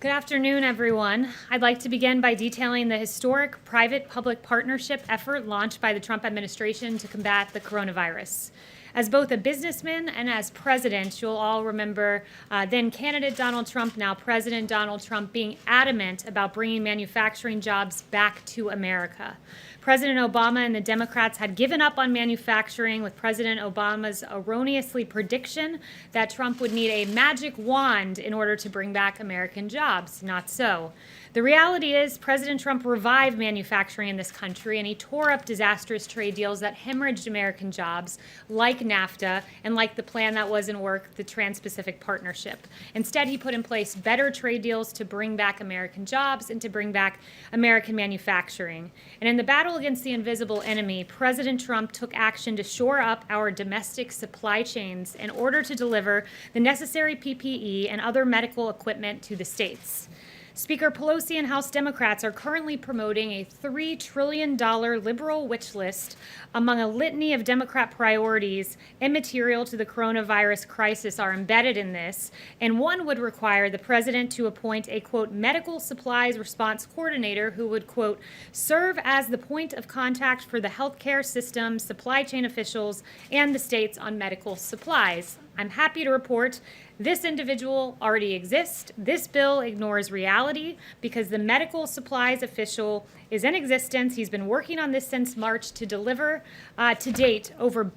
Good afternoon, everyone. I'd like to begin by detailing the historic private-public partnership effort launched by the Trump administration to combat the coronavirus. As both a businessman and as president, you'll all remember then candidate Donald Trump, now President Donald Trump, being adamant about bringing manufacturing jobs back to America. President Obama and the Democrats had given up on manufacturing with President Obama's erroneously prediction that Trump would need a magic wand in order to bring back American jobs. Not so. The reality is President Trump revived manufacturing in this country, and he tore up disastrous trade deals that hemorrhaged American jobs, like NAFTA and like the plan that was in work, the Trans-Pacific Partnership. Instead, he put in place better trade deals to bring back American jobs and to bring back American manufacturing. And in the battle against the invisible enemy, President Trump took action to shore up our domestic supply chains in order to deliver the necessary PPE and other medical equipment to the states. Speaker Pelosi and House Democrats are currently promoting a $3 trillion liberal wish list among a litany of Democrat priorities immaterial to the coronavirus crisis are embedded in this, and one would require the president to appoint a, quote, medical supplies response coordinator who would, quote, serve as the point of contact for the healthcare system, supply chain officials, and the states on medical supplies. I'm happy to report this individual already exists. This bill ignores reality because the medical supplies official is in existence. He's been working on this since March to deliver to date over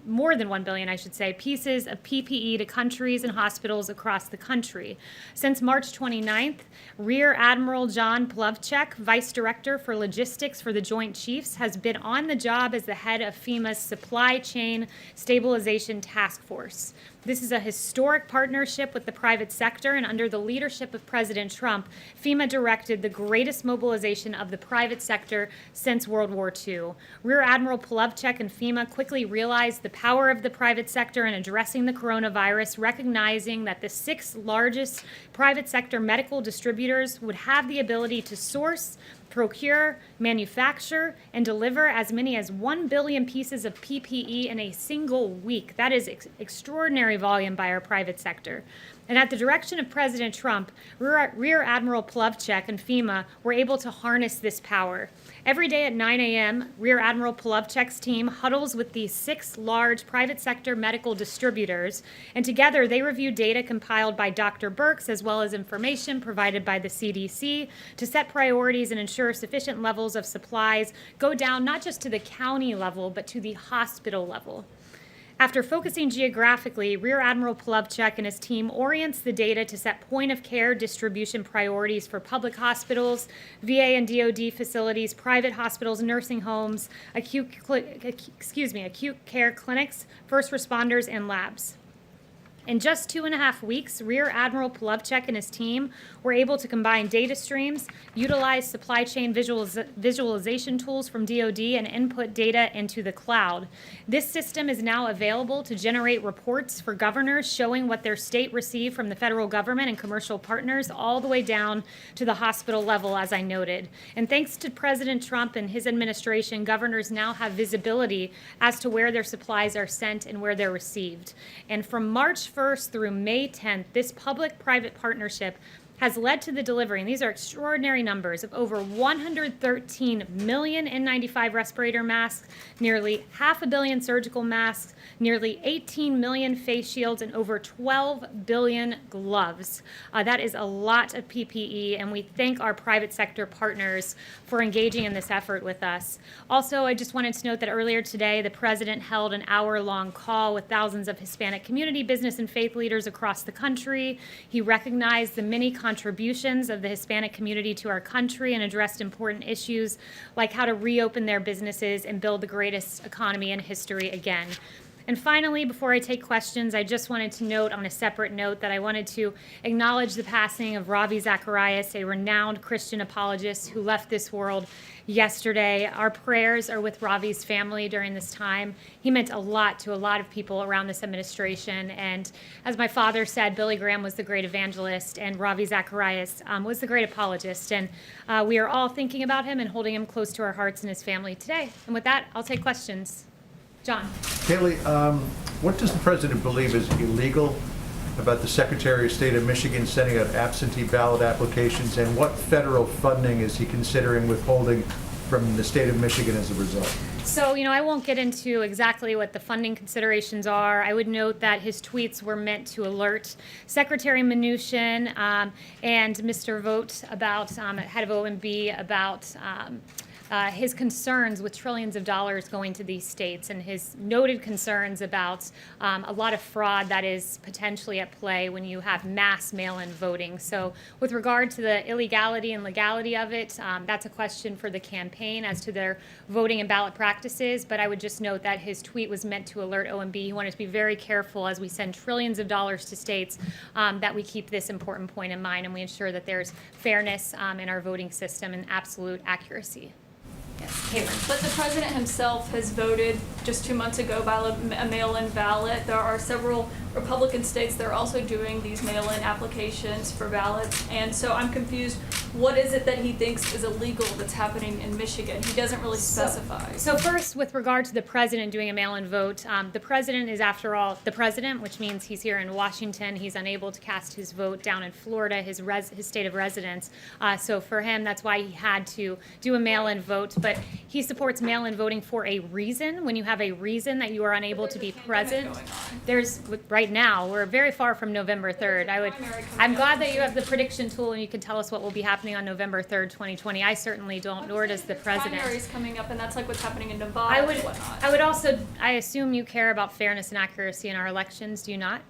more than 1 billion, I should say, pieces of PPE to countries and hospitals across the country. Since March 29th, Rear Admiral John Plavchek, Vice Director for Logistics for the Joint Chiefs, has been on the job as the head of FEMA's Supply Chain Stabilization Task Force. This is a historic partnership with the private sector, and under the leadership of President Trump, FEMA directed the greatest mobilization of the private sector since World War II. Rear Admiral Plavchek and FEMA quickly realized the power of the private sector in addressing the coronavirus, recognizing that the 6 largest private sector medical distributors would have the ability to source, procure, manufacture, and deliver as many as 1 billion pieces of PPE in a single week. That is extraordinary volume by our private sector. And at the direction of President Trump, Rear Admiral Plavchek and FEMA were able to harness this power. Every day at 9 a.m., Rear Admiral Plavchek's team huddles with these 6 large private sector medical distributors, and together they review data compiled by Dr. Birx as well as information provided by the CDC to set priorities and ensure sufficient levels of supplies go down not just to the county level, but to the hospital level. After focusing geographically, Rear Admiral Plavchek and his team orients the data to set point-of-care distribution priorities for public hospitals, VA and DoD facilities, private hospitals, nursing homes, acute care clinics, first responders, and labs. In just 2.5 weeks, Rear Admiral Plavchek and his team were able to combine data streams, utilize supply chain visualization tools from DoD, and input data into the cloud. This system is now available to generate reports for governors showing what their state received from the federal government and commercial partners all the way down to the hospital level, as I noted. And thanks to President Trump and his administration, governors now have visibility as to where their supplies are sent and where they're received. And from March 1st through May 10th, this public-private partnership has led to the delivery, and these are extraordinary numbers, of over 113 million N95 respirator masks, nearly 500 million surgical masks, nearly 18 million face shields, and over 12 billion gloves. That is a lot of PPE, and we thank our private sector partners for engaging in this effort with us. Also, I just wanted to note that earlier today, the president held an hour-long call with thousands of Hispanic community, business, and faith leaders across the country. He recognized the many contributions of the Hispanic community to our country and addressed important issues like how to reopen their businesses and build the greatest economy in history again. And finally, before I take questions, I just wanted to note on a separate note that I wanted to acknowledge the passing of Ravi Zacharias, a renowned Christian apologist who left this world yesterday. Our prayers are with Ravi's family during this time. He meant a lot to a lot of people around this administration. And as my father said, Billy Graham was the great evangelist and Ravi Zacharias was the great apologist. And we are all thinking about him and holding him close to our hearts and his family today. And with that, I'll take questions. John. Kayleigh, what does the president believe is illegal about the Secretary of State of Michigan sending out absentee ballot applications, and what federal funding is he considering withholding from the state of Michigan as a result? So, I won't get into exactly what the funding considerations are. I would note that his tweets were meant to alert Secretary Mnuchin and Mr. Vogt about, head of OMB, about his concerns with trillions of dollars going to these states and his noted concerns about a lot of fraud that is potentially at play when you have mass mail-in voting. So with regard to the illegality and legality of it, that's a question for the campaign as to their voting and ballot practices. But I would just note that his tweet was meant to alert OMB. He wanted to be very careful as we send trillions of dollars to states that we keep this important point in mind and we ensure that there's fairness in our voting system and absolute accuracy. Yes, Kayleigh. But the president himself has voted just 2 months ago by a mail-in ballot. There are several Republican states that are also doing these mail-in applications for ballots. And so I'm confused. What is it that he thinks is illegal that's happening in Michigan? He doesn't really specify. So first, with regard to the president doing a mail-in vote, the president is, after all, the president, which means he's here in Washington. He's unable to cast his vote down in Florida, his state of residence. So for him, that's why he had to do a mail-in vote. But he supports mail-in voting for a reason. When you have a reason that you are unable to be present, right now, we're very far from November 3rd. I'm glad that you have the prediction tool and you can tell us what will be happening on November 3rd, 2020. I certainly don't, nor does the president. Primaries coming up, and that's like what's happening in Nevada and whatnot. I assume you care about fairness and accuracy in our elections, do you not?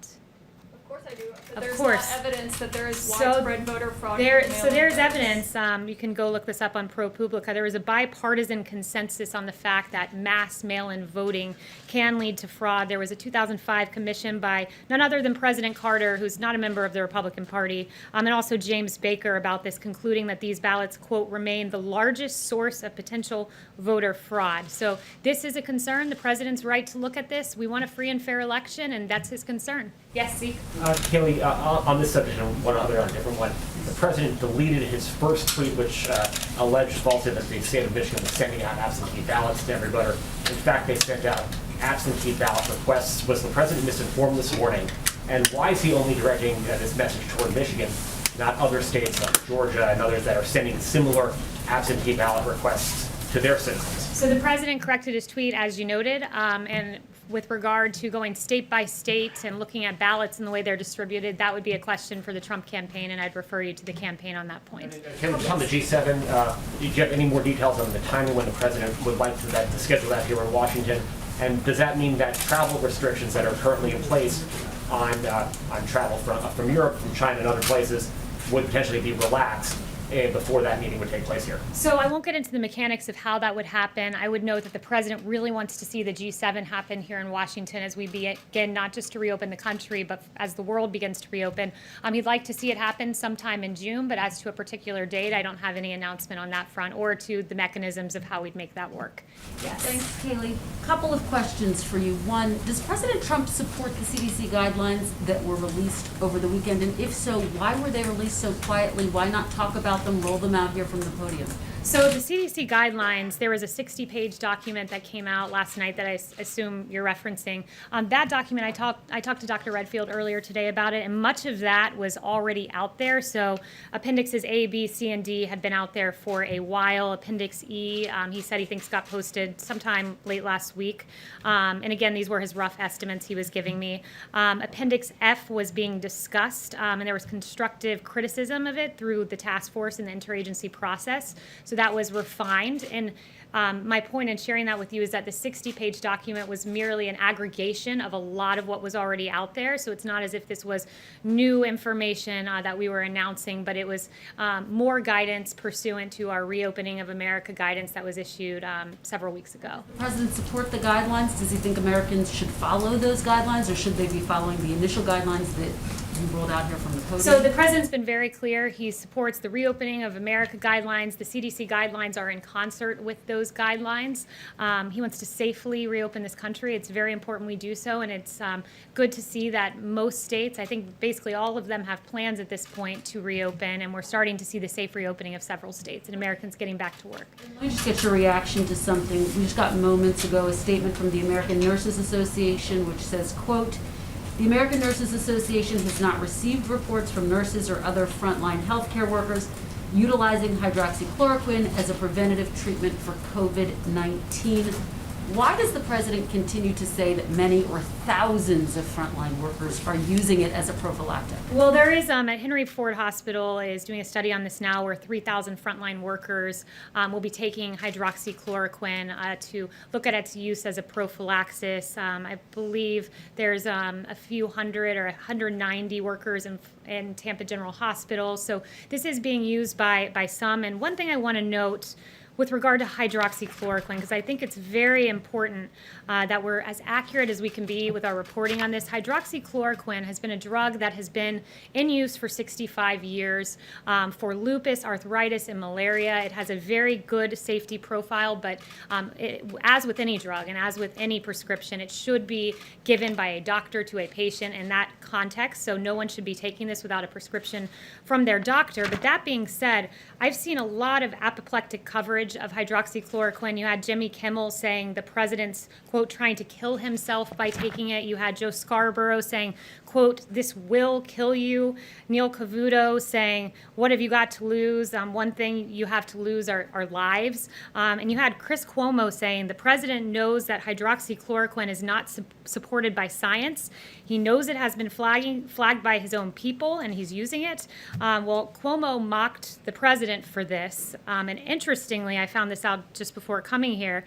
Of course I do. But Of there's course. not evidence that there is widespread voter fraud. So there's evidence. You can go look this up on ProPublica. There was a bipartisan consensus on the fact that mass mail-in voting can lead to fraud. There was a 2005 commission by none other than President Carter, who's not a member of the Republican Party, and also James Baker about this, concluding that these ballots, quote, remain the largest source of potential voter fraud. So this is a concern. The president's right to look at this. We want a free and fair election, and that's his concern. Yes, Zeke? Kayleigh, on this subject and one other on a different one, the president deleted his first tweet, which alleged falsely that the state of Michigan was sending out absentee ballots to every voter. In fact, they sent out absentee ballot requests. Was the president misinformed this morning? And why is he only directing this message toward Michigan, not other states like Georgia and others that are sending similar absentee ballot requests to their citizens? So the president corrected his tweet, as you noted, and with regard to going state by state and looking at ballots and the way they're distributed, that would be a question for the Trump campaign, and I'd refer you to the campaign on that point. On the G7, do you have any more details on the timing when the president would like to schedule that here in Washington? And does that mean that travel restrictions that are currently in place on travel from Europe, from China, and other places would potentially be relaxed before that meeting would take place here? So I won't get into the mechanics of how that would happen. I would note that the president really wants to see the G7 happen here in Washington as we begin not just to reopen the country, but as the world begins to reopen. He'd like to see it happen sometime in June, but as to a particular date, I don't have any announcement on that front or to the mechanisms of how we'd make that work. Yes. Thanks, Kayleigh. Couple of questions for you. One, does President Trump support the CDC guidelines that were released over the weekend? And if so, why were they released so quietly? Why not talk about them, roll them out here from the podium? So the CDC guidelines, there was a 60-page document that came out last night that I assume you're referencing. That document, I talked to Dr. Redfield earlier today about it, and much of that was already out there. So Appendixes A, B, C, and D had been out there for a while. Appendix E, he said he thinks got posted sometime late last week. And again, these were his rough estimates he was giving me. Appendix F was being discussed, and there was constructive criticism of it through the task force and the interagency process. So that was refined. And my point in sharing that with you is that the 60-page document was merely an aggregation of a lot of what was already out there. So it's not as if this was new information that we were announcing, but it was more guidance pursuant to our Reopening of America guidance that was issued several weeks ago. Does the president support the guidelines? Does he think Americans should follow those guidelines, or should they be following the initial guidelines that you rolled out here from the podium? So the president's been very clear. He supports the Reopening of America guidelines. The CDC guidelines are in concert with those guidelines. He wants to safely reopen this country. It's very important we do so, and it's good to see that most states, I think basically all of them, have plans at this point to reopen, and we're starting to see the safe reopening of several states and Americans getting back to work. Let me just get your reaction to something. We just got moments ago a statement from the American Nurses Association which says, quote, The American Nurses Association has not received reports from nurses or other frontline healthcare workers utilizing hydroxychloroquine as a preventative treatment for COVID-19. Why does the president continue to say that many or thousands of frontline workers are using it as a prophylactic? Well, there is, at Henry Ford Hospital is doing a study on this now where 3,000 frontline workers will be taking hydroxychloroquine to look at its use as a prophylaxis. I believe there's a few hundred or 190 workers in Tampa General Hospital. So this is being used by some. And one thing I want to note with regard to hydroxychloroquine, because I think it's very important that we're as accurate as we can be with our reporting on this. Hydroxychloroquine has been a drug that has been in use for 65 years for lupus, arthritis, and malaria. It has a very good safety profile, but as with any drug and as with any prescription, it should be given by a doctor to a patient in that context, so no one should be taking this without a prescription from their doctor. But that being said, I've seen a lot of apoplectic coverage of hydroxychloroquine. You had Jimmy Kimmel saying the president's, quote, trying to kill himself by taking it. You had Joe Scarborough saying, quote, this will kill you. Neil Cavuto saying, what have you got to lose? One thing you have to lose are lives. And you had Chris Cuomo saying the president knows that hydroxychloroquine is not supported by science. He knows it has been flagged by his own people, and he's using it. Well, Cuomo mocked the president for this. And interestingly, I found this out just before coming here.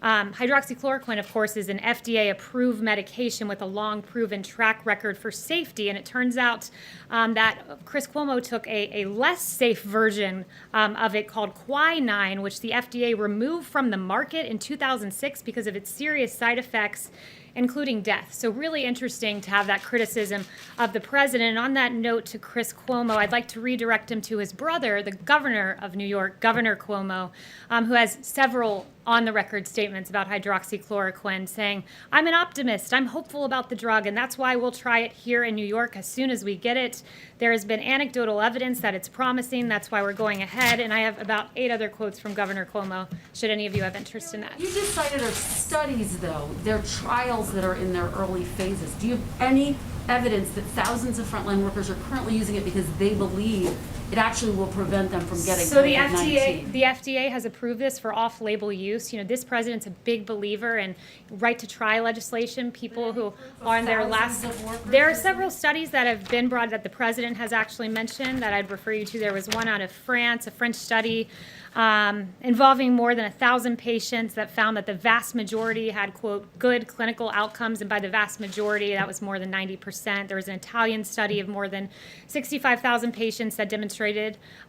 Hydroxychloroquine, of course, is an FDA-approved medication with a long proven track record for safety, and it turns out that Chris Cuomo took a less safe version of it called quinine, which the FDA removed from the market in 2006 because of its serious side effects, including death. So really interesting to have that criticism of the president. And on that note to Chris Cuomo, I'd like to redirect him to his brother, the governor of New York, Governor Cuomo, who has several on-the-record statements about hydroxychloroquine saying, I'm an optimist, I'm hopeful about the drug, and that's why we'll try it here in New York as soon as we get it. There has been anecdotal evidence that it's promising, that's why we're going ahead, and I have about 8 other quotes from Governor Cuomo, should any of you have interest in that. You just cited our studies, though. They're trials that are in their early phases. Do you have any evidence that thousands of frontline workers are currently using it because they believe it actually will prevent them from getting So COVID-19? the FDA has approved this for off-label use. You know, this president's a big believer in right-to-try legislation. People who are in their last. There are several studies that have been brought that the president has actually mentioned that I'd refer you to. There was one out of France, a French study involving more than 1,000 patients that found that the vast majority had, quote, good clinical outcomes, and by the vast majority, that was more than 90%. There was an Italian study of more than 65,000 patients that demonstrated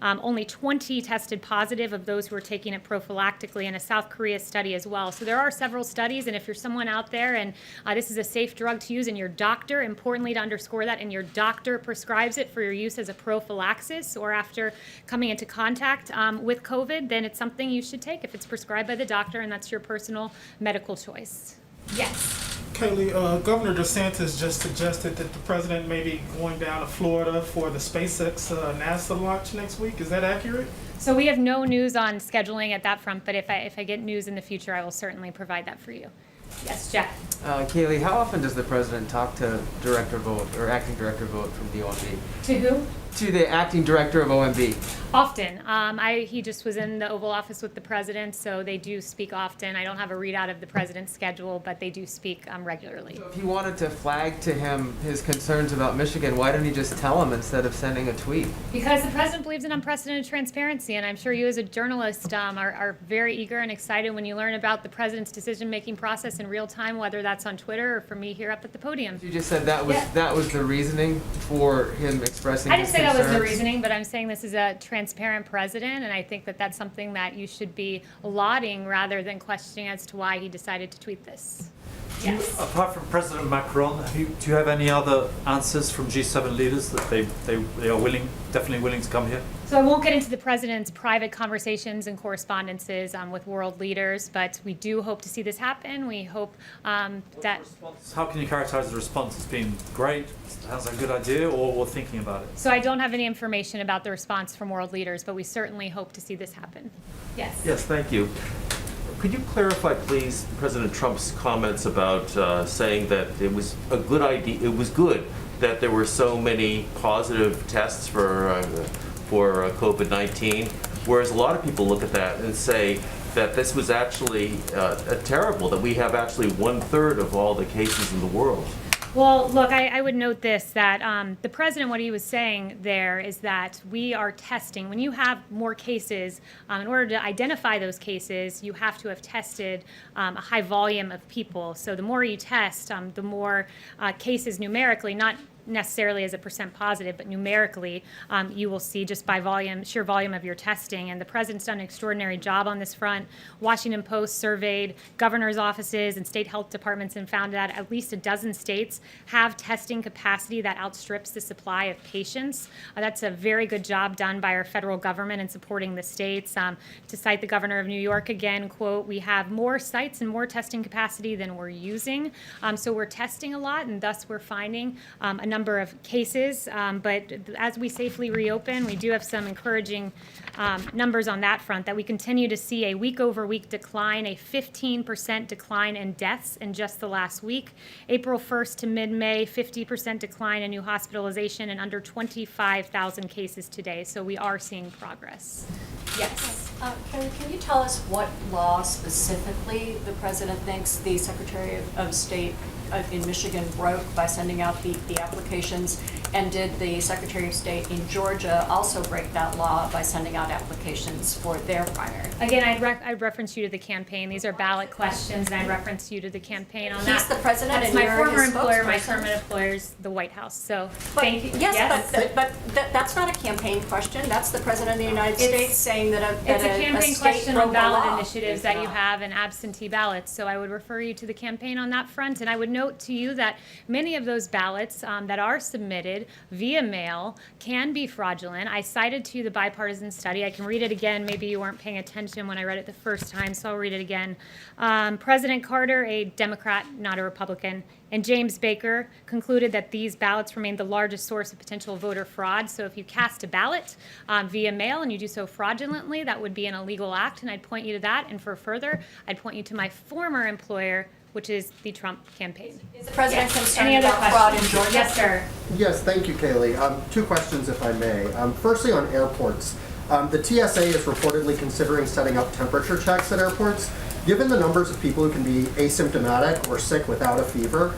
only 20 tested positive of those who were taking it prophylactically, and a South Korea study as well. So there are several studies, and if you're someone out there and this is a safe drug to use, and your doctor, importantly to underscore that, and your doctor prescribes it for your use as a prophylaxis or after coming into contact with COVID, then it's something you should take if it's prescribed by the doctor and that's your personal medical choice. Yes. Kayleigh, Governor DeSantis just suggested that the president may be going down to Florida for the SpaceX NASA launch next week. Is that accurate? So we have no news on scheduling at that front, but if I get news in the future, I will certainly provide that for you. Yes, Jack. Kayleigh, how often does the president talk to Director Vogt or Acting Director Vogt from the OMB? To who? To the Acting Director of OMB. Often. He just was in the Oval Office with the president, so they do speak often. I don't have a readout of the president's schedule, but they do speak regularly. So if he wanted to flag to him his concerns about Michigan, why didn't he just tell him instead of sending a tweet? Because the president believes in unprecedented transparency, and I'm sure you as a journalist are very eager and excited when you learn about the president's decision-making process in real time, whether that's on Twitter or from me here up at the podium. You just said that was the reasoning for him expressing I didn't his say that was the concerns? reasoning, but I'm saying this is a transparent president, and I think that that's something that you should be lauding rather than questioning as to why he decided to tweet this. Yes. Apart from President Macron, do you have any other answers from G7 leaders that they are definitely willing to come here? So I won't get into the president's private conversations and correspondences with world leaders, but we do hope to see this happen. We hope that. How can you characterize the response as being great, sounds like a good idea, or thinking about it? So I don't have any information about the response from world leaders, but we certainly hope to see this happen. Yes. Yes, thank you. Could you clarify, please, President Trump's comments about saying that it was a good idea, it was good that there were so many positive tests for COVID-19, whereas a lot of people look at that and say that this was actually terrible, that we have actually 1/3 of all the cases in the world. Well, look, I would note this, that the president, what he was saying there is that we are testing. When you have more cases, in order to identify those cases, you have to have tested a high volume of people. So the more you test, the more cases numerically, not necessarily as a percent positive, but numerically, you will see just by volume, sheer volume of your testing. And the president's done an extraordinary job on this front. Washington Post surveyed governor's offices and state health departments and found that at least a dozen states have testing capacity that outstrips the supply of patients. That's a very good job done by our federal government in supporting the states. To cite the governor of New York again, quote, "We have more sites and more testing capacity than we're using." So we're testing a lot, and thus we're finding a number of cases, but as we safely reopen, we do have some encouraging numbers on that front, that we continue to see a week-over-week decline, a 15% decline in deaths in just the last week. April 1st to mid-May, 50% decline in new hospitalization and under 25,000 cases today, so we are seeing progress. Yes. Kayleigh, can you tell us what law specifically the president thinks the Secretary of State in Michigan broke by sending out the applications? And did the Secretary of State in Georgia also break that law by sending out applications for their primary? Again, I'd reference you to the campaign. These are ballot questions, and I'd reference you to the campaign on that. He's the president, That's and my you're former his employer. My spokesperson. current employer is the White House. So But, thank you. yes, but that's not a campaign question. That's the president of the United States saying that It's a campaign state question on broke a ballot law. initiatives that you have and absentee ballots. So I would refer you to the campaign on that front. And I would note to you that many of those ballots that are submitted via mail can be fraudulent. I cited to you the bipartisan study. I can read it again. Maybe you weren't paying attention when I read it the first time, so I'll read it again. President Carter, a Democrat, not a Republican, and James Baker concluded that these ballots remained the largest source of potential voter fraud. So if you cast a ballot via mail and you do so fraudulently, that would be an illegal act, and I'd point you to that. And for further, I'd point you to my former employer, which is the Trump campaign. Is the president concerned Any other about fraud in questions? Georgia? Yes, sir. Yes, thank you, Kayleigh. Two questions, if I may. Firstly, on airports. The TSA is reportedly considering setting up temperature checks at airports. Given the numbers of people who can be asymptomatic or sick without a fever,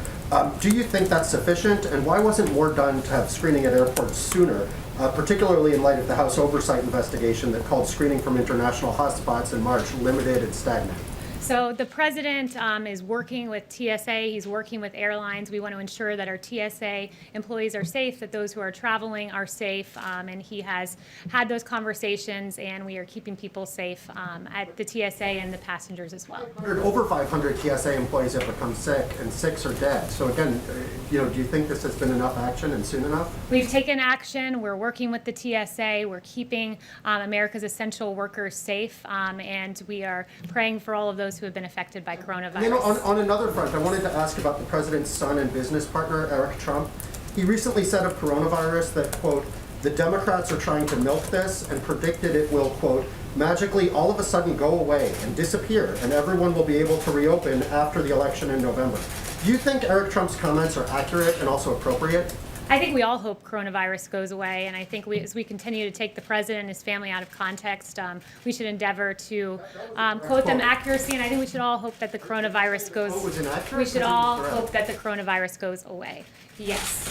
do you think that's sufficient? And why wasn't more done to have screening at airports sooner, particularly in light of the House oversight investigation that called screening from international hotspots in March limited and stagnant? So the president is working with TSA, he's working with airlines. We want to ensure that our TSA employees are safe, that those who are traveling are safe, and he has had those conversations, and we are keeping people safe at the TSA and the passengers as well. Over 500 TSA employees have become sick, and 6 are dead. So again, do you think this has been enough action and soon enough? We've taken action. We're working with the TSA. We're keeping America's essential workers safe, and we are praying for all of those who have been affected by coronavirus. And then on another front, I wanted to ask about the president's son and business partner, Eric Trump. He recently said of coronavirus that, quote, "The Democrats are trying to milk this," and predicted it will, quote, "magically all of a sudden go away and disappear, and everyone will be able to reopen after the election in November." Do you think Eric Trump's comments are accurate and also appropriate? I think we all hope coronavirus goes away, and I think as we continue to take the president and his family out of context, we should endeavor to quote them accuracy, and I think we should all hope that the coronavirus goes. Was inaccurate? We should all hope that the coronavirus goes away. Yes.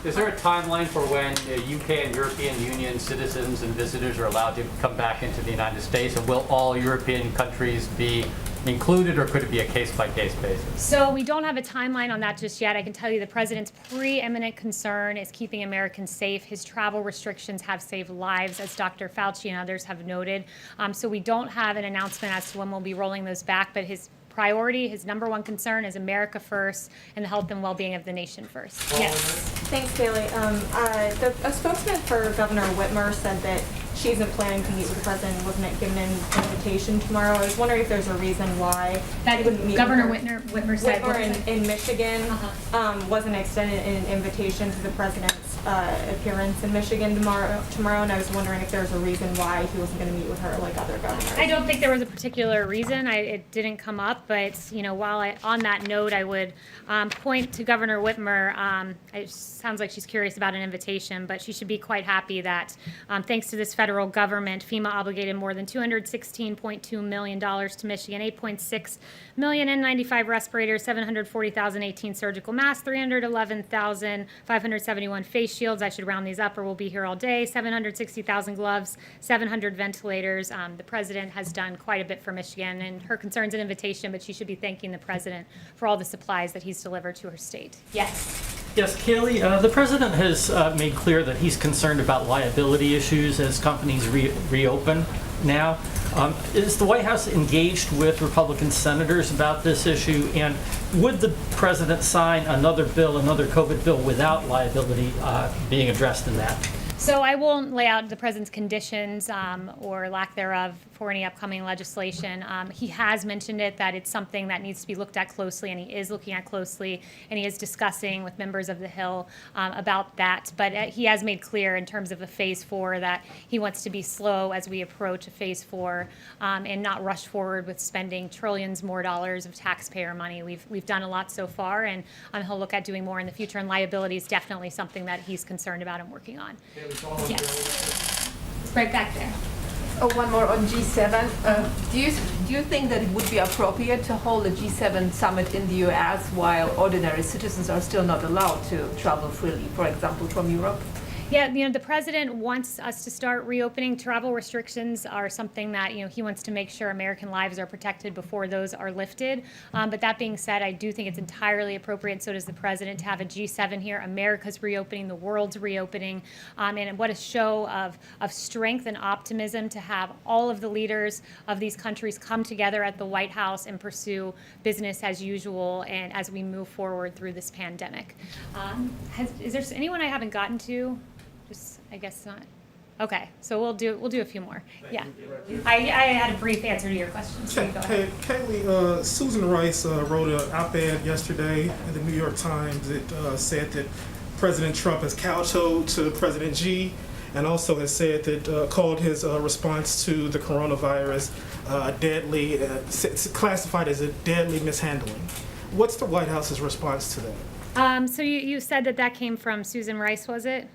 Is there a timeline for when UK and European Union citizens and visitors are allowed to come back into the United States, and will all European countries be included, or could it be a case-by-case basis? So we don't have a timeline on that just yet. I can tell you the president's preeminent concern is keeping Americans safe. His travel restrictions have saved lives, as Dr. Fauci and others have noted. So we don't have an announcement as to when we'll be rolling those back, but his priority, his number one concern is America first and the health and well-being of the nation first. Yes. Thanks, Kayleigh. A spokesman for Governor Whitmer said that she isn't planning to meet with the president and wasn't given an invitation tomorrow. I was wondering if there's a reason why that wouldn't meet Governor with Whitmer said in Michigan wasn't extended an invitation to the president's appearance in Michigan tomorrow, and I was wondering if there's a reason why he wasn't going to meet with her like other governors. I don't think there was a particular reason. It didn't come up, but on that note, I would point to Governor Whitmer. It sounds like she's curious about an invitation, but she should be quite happy that thanks to this federal government, FEMA obligated more than $216.2 million to Michigan, $8.6 million N95 respirators, 740,018 surgical masks, 311,571 face shields. I should round these up or we'll be here all day. 760,000 gloves, 700 ventilators. The president has done quite a bit for Michigan, and her concern's an invitation, but she should be thanking the president for all the supplies that he's delivered to her state. Yes. Yes, Kayleigh, the president has made clear that he's concerned about liability issues as companies reopen now. Is the White House engaged with Republican senators about this issue? And would the president sign another bill, another COVID bill, without liability being addressed in that? So I won't lay out the president's conditions or lack thereof for any upcoming legislation. He has mentioned that it's something that needs to be looked at closely, and he is looking at closely, and he is discussing with members of the Hill about that. But he has made clear in terms of a phase 4 that he wants to be slow as we approach a phase 4 and not rush forward with spending trillions more dollars of taxpayer money. We've done a lot so far, and he'll look at doing more in the future, and liability is definitely something that he's concerned about and working on. Yes. It's right back there. Oh, one more on G7. Do you think that it would be appropriate to hold a G7 summit in the U.S. while ordinary citizens are still not allowed to travel freely, for example, from Europe? Yeah, the president wants us to start reopening. Travel restrictions are something that, he wants to make sure American lives are protected before those are lifted. But that being said, I do think it's entirely appropriate, so does the president, to have a G7 here. America's reopening, the world's reopening. And what a show of strength and optimism to have all of the leaders of these countries come together at the White House and pursue business as usual and as we move forward through this pandemic. Is there anyone I haven't gotten to? I guess not. Okay, so we'll do a few more. Yeah, I had a brief answer to your question. So Kayleigh, Susan Rice wrote an op-ed yesterday in the New York Times that said that President Trump has kowtowed to President Xi, and also has said that called his response to the coronavirus deadly, classified as a deadly mishandling. What's the White House's response to that? So you said that came from Susan Rice, was it?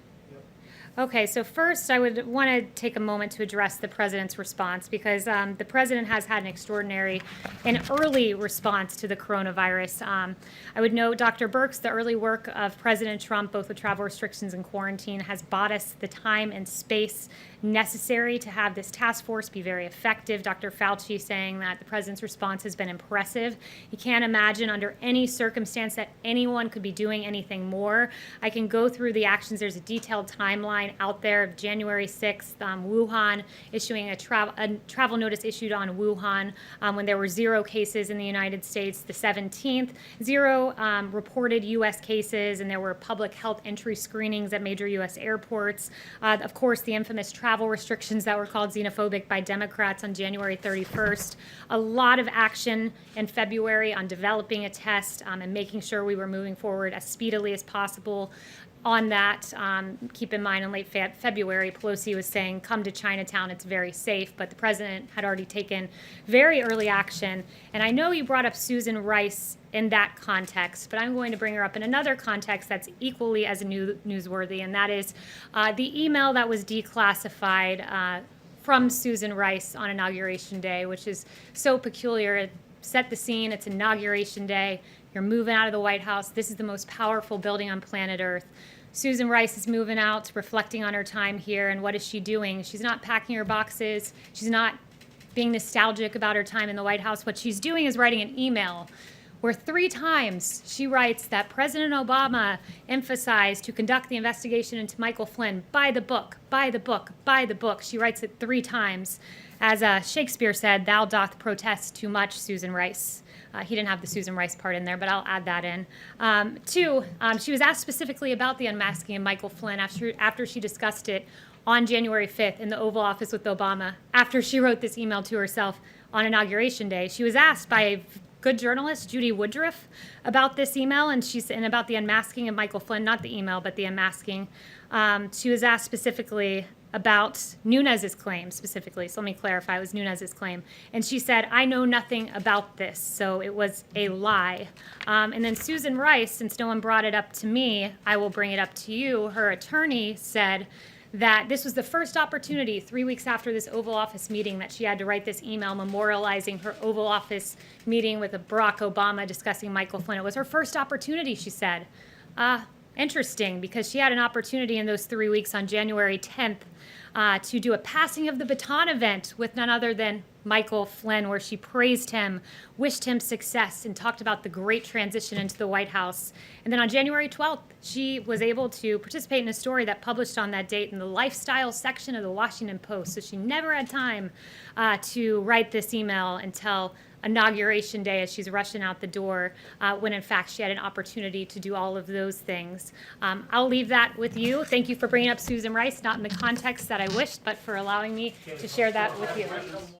Okay, so first I would want to take a moment to address the president's response, because the president has had an extraordinary and early response to the coronavirus. I would note, Dr. Birx, the early work of President Trump, both with travel restrictions and quarantine, has bought us the time and space necessary to have this task force be very effective. Dr. Fauci saying that the president's response has been impressive. He can't imagine under any circumstance that anyone could be doing anything more. I can go through the actions. There's a detailed timeline out there. January 6th, Wuhan issuing a travel notice issued on Wuhan when there were 0 cases in the United States. The 17th, 0 reported U.S. cases, and there were public health entry screenings at major U.S. airports. Of course, the infamous travel restrictions that were called xenophobic by Democrats on January 31st. A lot of action in February on developing a test and making sure we were moving forward as speedily as possible. On that, keep in mind in late February, Pelosi was saying, come to Chinatown, it's very safe, but the president had already taken very early action. And I know you brought up Susan Rice in that context, but I'm going to bring her up in another context that's equally as newsworthy, and that is the email that was declassified from Susan Rice on Inauguration Day, which is so peculiar. It set the scene. It's Inauguration Day. You're moving out of the White House. This is the most powerful building on planet Earth. Susan Rice is moving out, reflecting on her time here, and what is she doing? She's not packing her boxes. She's not being nostalgic about her time in the White House. What she's doing is writing an email where 3 times she writes that President Obama emphasized to conduct the investigation into Michael Flynn by the book, by the book, by the book. She writes it 3 times. As Shakespeare said, thou doth protest too much, Susan Rice. He didn't have the Susan Rice part in there, but I'll add that in. 2, she was asked specifically about the unmasking of Michael Flynn after she discussed it on January 5th in the Oval Office with Obama, after she wrote this email to herself on Inauguration Day. She was asked by good journalist, Judy Woodruff, about this email, and about the unmasking of Michael Flynn, not the email, but the unmasking. She was asked specifically about Nunes's claim specifically. So let me clarify, it was Nunes's claim. And she said, I know nothing about this, so it was a lie. And then Susan Rice, since no one brought it up to me, I will bring it up to you. Her attorney said that this was the first opportunity 3 weeks after this Oval Office meeting that she had to write this email memorializing her Oval Office meeting with Barack Obama discussing Michael Flynn. It was her first opportunity, she said. Interesting, because she had an opportunity in those 3 weeks on January 10th to do a passing of the baton event with none other than Michael Flynn, where she praised him, wished him success, and talked about the great transition into the White House. And then on January 12th, she was able to participate in a story that published on that date in the lifestyle section of the Washington Post. So she never had time to write this email until Inauguration Day as she's rushing out the door, when in fact she had an opportunity to do all of those things. I'll leave that with you. Thank you for bringing up Susan Rice, not in the context that I wished, but for allowing me to share that with you.